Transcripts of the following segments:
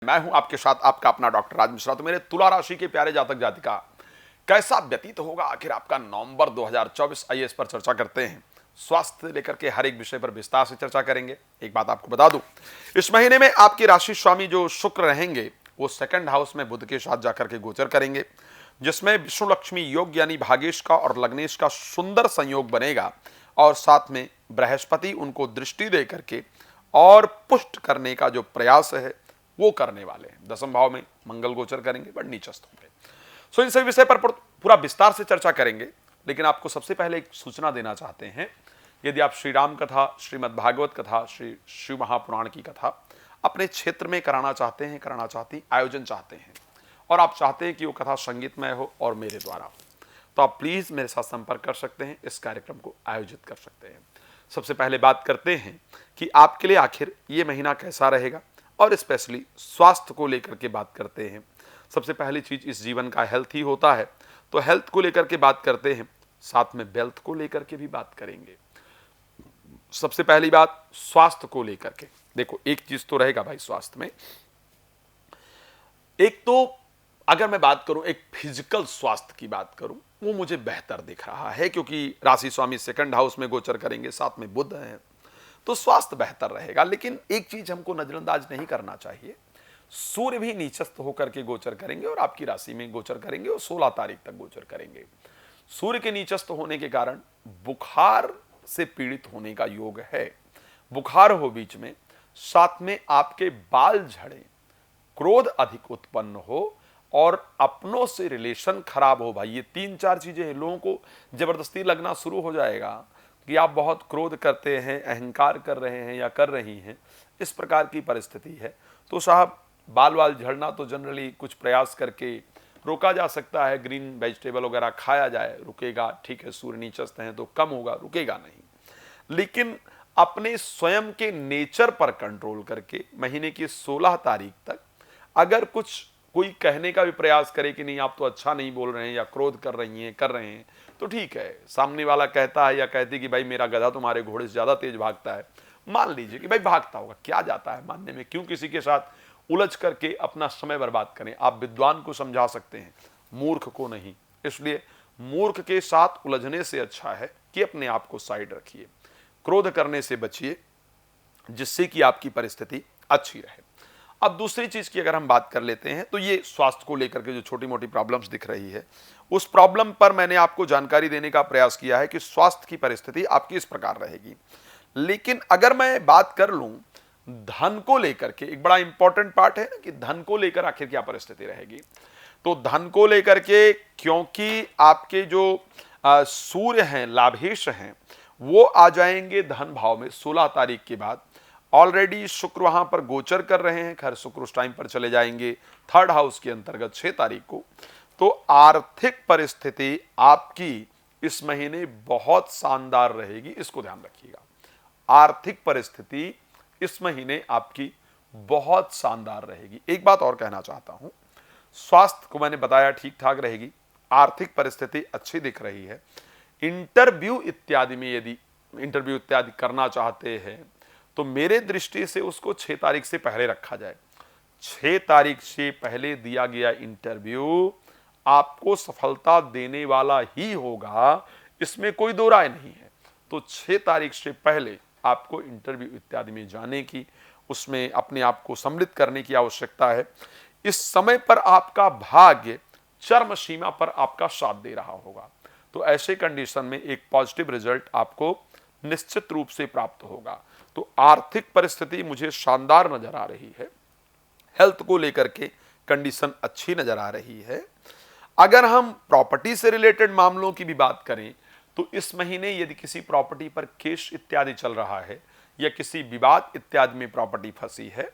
मैं हूं आपके साथ आपका अपना डॉक्टर राज मिश्रा। तो मेरे तुला राशि के प्यारे जातक जातिका, कैसा व्यतीत होगा आखिर आपका नवंबर 2024, आइए इस पर चर्चा करते हैं। स्वास्थ्य लेकर के हर एक विषय पर विस्तार से चर्चा करेंगे। एक बात आपको बता दूं, इस महीने में आपकी राशि स्वामी जो शुक्र रहेंगे वो सेकंड हाउस में बुध के साथ जाकर के गोचर करेंगे, जिसमें विष्णु लक्ष्मी योग यानी भागेश का और लग्नेश का सुंदर संयोग बनेगा और साथ में बृहस्पति उनको दृष्टि दे करके और पुष्ट करने का जो प्रयास है वो करने वाले हैं। दसम भाव में मंगल गोचर करेंगे, बट नीचस्थ होंगे। सो इन सभी विषय पर पूरा विस्तार से चर्चा करेंगे। लेकिन आपको सबसे पहले एक सूचना देना चाहते हैं, यदि आप श्री राम कथा, श्रीमद् भागवत कथा, श्री शिव महापुराण की कथा अपने क्षेत्र में कराना चाहते हैं, कराना चाहती, आयोजन चाहते हैं और आप चाहते हैं कि वो कथा संगीतमय हो और मेरे द्वारा हो, तो आप प्लीज मेरे साथ संपर्क कर सकते हैं, इस कार्यक्रम को आयोजित कर सकते हैं। सबसे पहले बात करते हैं कि आपके लिए आखिर ये महीना कैसा रहेगा और स्पेशली स्वास्थ्य को लेकर के बात करते हैं। सबसे पहली चीज इस जीवन का हेल्थ ही होता है, तो हेल्थ को लेकर के बात करते हैं, साथ में वेल्थ को लेकर के भी बात करेंगे। सबसे पहली बात स्वास्थ्य को लेकर के, देखो एक चीज तो रहेगा भाई स्वास्थ्य में, एक तो अगर मैं बात करूं, एक फिजिकल स्वास्थ्य की बात करूं, वो मुझे बेहतर दिख रहा है क्योंकि राशि स्वामी सेकंड हाउस में गोचर करेंगे, साथ में बुध है, तो स्वास्थ्य बेहतर रहेगा। लेकिन एक चीज हमको नजरअंदाज नहीं करना चाहिए, सूर्य भी नीचस्थ होकर के गोचर करेंगे और आपकी राशि में गोचर करेंगे और 16 तारीख तक गोचर करेंगे। सूर्य के नीचस्थ होने के कारण बुखार से पीड़ित होने का योग है, बुखार हो बीच में, साथ में आपके बाल झड़े, क्रोध अधिक उत्पन्न हो और अपनों से रिलेशन खराब हो। भाई ये 3-4 चीजें हैं, लोगों को जबरदस्ती लगना शुरू हो जाएगा कि आप बहुत क्रोध करते हैं, अहंकार कर रहे हैं या कर रही हैं, इस प्रकार की परिस्थिति है, तो साहब बाल वाल झड़ना तो जनरली कुछ प्रयास करके रोका जा सकता है। ग्रीन वेजिटेबल वगैरह खाया जाए, रुकेगा, ठीक है। सूर्य नीचस्थ हैं तो कम होगा, रुकेगा नहीं। लेकिन अपने स्वयं के नेचर पर कंट्रोल करके महीने की 16 तारीख तक अगर कुछ कोई कहने का भी प्रयास करे कि नहीं आप तो अच्छा नहीं बोल रहे हैं या क्रोध कर रही हैं, कर रहे हैं, तो ठीक है। सामने वाला कहता है या कहती कि भाई मेरा गधा तुम्हारे घोड़े से ज्यादा तेज भागता है, मान लीजिए कि भाई भागता होगा, क्या जाता है मानने में, क्यों किसी के साथ उलझ करके अपना समय बर्बाद करें। आप विद्वान को समझा सकते हैं, मूर्ख को नहीं। इसलिए मूर्ख के साथ उलझने से अच्छा है कि अपने आप को साइड रखिए, क्रोध करने से बचिए, जिससे कि आपकी परिस्थिति अच्छी रहे। अब दूसरी चीज की अगर हम बात कर लेते हैं, तो ये स्वास्थ्य को लेकर के जो छोटी मोटी प्रॉब्लम्स दिख रही है, उस प्रॉब्लम पर मैंने आपको जानकारी देने का प्रयास किया है कि स्वास्थ्य की परिस्थिति आपकी इस प्रकार रहेगी। लेकिन अगर मैं बात कर लूं धन को लेकर के, एक बड़ा इंपॉर्टेंट पार्ट है ना कि धन को लेकर आखिर क्या परिस्थिति रहेगी, तो धन को लेकर के क्योंकि आपके जो सूर्य हैं, लाभेश हैं, वो आ जाएंगे धन भाव में 16 तारीख के बाद। ऑलरेडी शुक्र वहां पर गोचर कर रहे हैं, खैर शुक्र उस टाइम पर चले जाएंगे थर्ड हाउस के अंतर्गत 6 तारीख को। तो आर्थिक परिस्थिति आपकी इस महीने बहुत शानदार रहेगी, इसको ध्यान रखिएगा। आर्थिक परिस्थिति इस महीने आपकी बहुत शानदार रहेगी। एक बात और कहना चाहता हूं, स्वास्थ्य को मैंने बताया ठीक ठाक रहेगी, आर्थिक परिस्थिति अच्छी दिख रही है। इंटरव्यू इत्यादि में यदि इंटरव्यू इत्यादि करना चाहते हैं तो मेरे दृष्टि से उसको 6 तारीख से पहले रखा जाए। 6 तारीख से पहले दिया गया इंटरव्यू आपको सफलता देने वाला ही होगा, इसमें कोई दो राय नहीं है। तो 6 तारीख से पहले आपको इंटरव्यू इत्यादि में जाने की, उसमें अपने आप को सम्मिलित करने की आवश्यकता है। इस समय पर आपका भाग्य चरम सीमा पर आपका साथ दे रहा होगा, तो ऐसे कंडीशन में एक पॉजिटिव रिजल्ट आपको निश्चित रूप से प्राप्त होगा। तो आर्थिक परिस्थिति मुझे शानदार नजर आ रही है, हेल्थ को लेकर के कंडीशन अच्छी नजर आ रही है। अगर हम प्रॉपर्टी से रिलेटेड मामलों की भी बात करें तो इस महीने यदि किसी प्रॉपर्टी पर केस इत्यादि चल रहा है या किसी विवाद इत्यादि में प्रॉपर्टी फंसी है,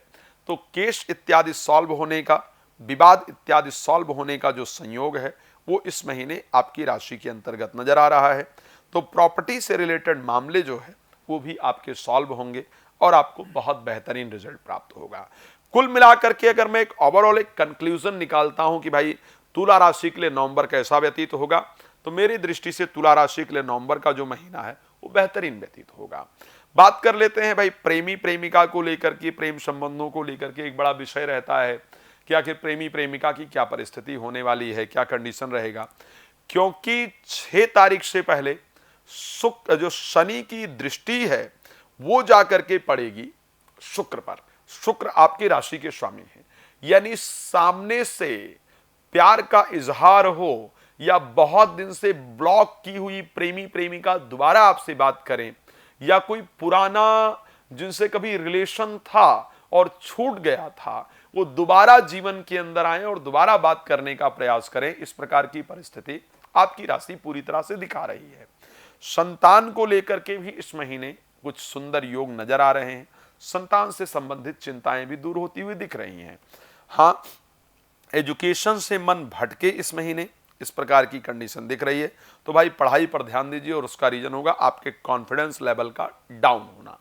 तो केस इत्यादि सॉल्व होने का, विवाद इत्यादि सॉल्व होने का जो संयोग है वो इस महीने आपकी राशि के अंतर्गत नजर आ रहा है। तो प्रॉपर्टी से रिलेटेड मामले जो है वो भी आपके सॉल्व होंगे और आपको बहुत बेहतरीन रिजल्ट प्राप्त होगा। कुल मिलाकर के अगर मैं एक ओवरऑल एक कंक्लूजन निकालता हूं कि भाई तुला राशि के लिए नवंबर कैसा व्यतीत होगा, तो मेरी दृष्टि से तुला राशि के लिए नवंबर का जो महीना है वो बेहतरीन व्यतीत होगा। बात कर लेते हैं भाई प्रेमी प्रेमिका को लेकर के, प्रेम संबंधों को लेकर के एक बड़ा विषय रहता है कि आखिर प्रेमी प्रेमिका की क्या परिस्थिति होने वाली है, क्या कंडीशन रहेगा, क्योंकि 6 तारीख से पहले शुक्र जो शनि की दृष्टि है वो जाकर के पड़ेगी शुक्र पर। शुक्र आपकी राशि के स्वामी है, यानी सामने से प्यार का इजहार हो या बहुत दिन से ब्लॉक की हुई प्रेमी प्रेमिका दोबारा आपसे बात करें, या कोई पुराना जिनसे कभी रिलेशन था और छूट गया था वो दोबारा जीवन के अंदर आए और दोबारा बात करने का प्रयास करें, इस प्रकार की परिस्थिति आपकी राशि पूरी तरह से दिखा रही है। संतान को लेकर के भी इस महीने कुछ सुंदर योग नजर आ रहे हैं। संतान से संबंधित चिंताएं भी दूर होती हुई दिख रही हैं। हाँ, एजुकेशन से मन भटके इस महीने, इस प्रकार की कंडीशन दिख रही है। तो भाई पढ़ाई पर ध्यान दीजिए और उसका रीजन होगा आपके कॉन्फिडेंस लेवल का डाउन होना।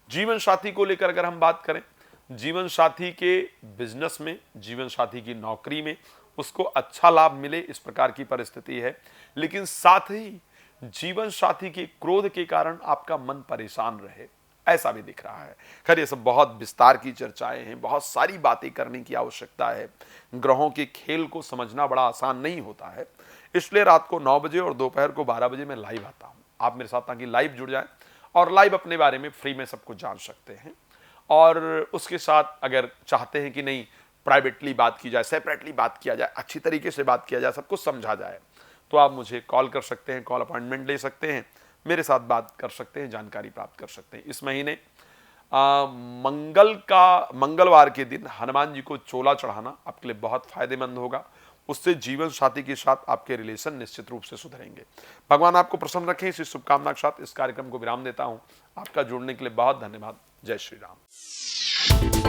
जीवन साथी को लेकर अगर हम बात करें, जीवन साथी के बिजनेस में, जीवन साथी की नौकरी में उसको अच्छा लाभ मिले, इस प्रकार की परिस्थिति है। लेकिन साथ ही जीवन साथी के क्रोध के कारण आपका मन परेशान रहे, ऐसा भी दिख रहा है। खैर ये सब बहुत विस्तार की चर्चाएं हैं, बहुत सारी बातें करने की आवश्यकता है। ग्रहों के खेल को समझना बड़ा आसान नहीं होता है, इसलिए रात को 9 बजे और दोपहर को 12 बजे मैं लाइव आता हूं। आप मेरे साथ ताकि लाइव जुड़ जाएं और लाइव अपने बारे में फ्री में सब कुछ जान सकते हैं। और उसके साथ अगर चाहते हैं कि नहीं प्राइवेटली बात की जाए, सेपरेटली बात किया जाए, अच्छी तरीके से बात किया जाए, सब कुछ समझा जाए, तो आप मुझे कॉल कर सकते हैं, कॉल अपॉइंटमेंट ले सकते हैं, मेरे साथ बात कर सकते हैं, जानकारी प्राप्त कर सकते हैं। इस महीने मंगलवार के दिन हनुमान जी को चोला चढ़ाना आपके लिए बहुत फायदेमंद होगा। उससे जीवन साथी के साथ आपके रिलेशन निश्चित रूप से सुधरेंगे। भगवान आपको प्रसन्न रखें। इसी शुभकामना के साथ इस कार्यक्रम को विराम देता हूं। आपका जुड़ने के लिए बहुत धन्यवाद। जय श्री राम।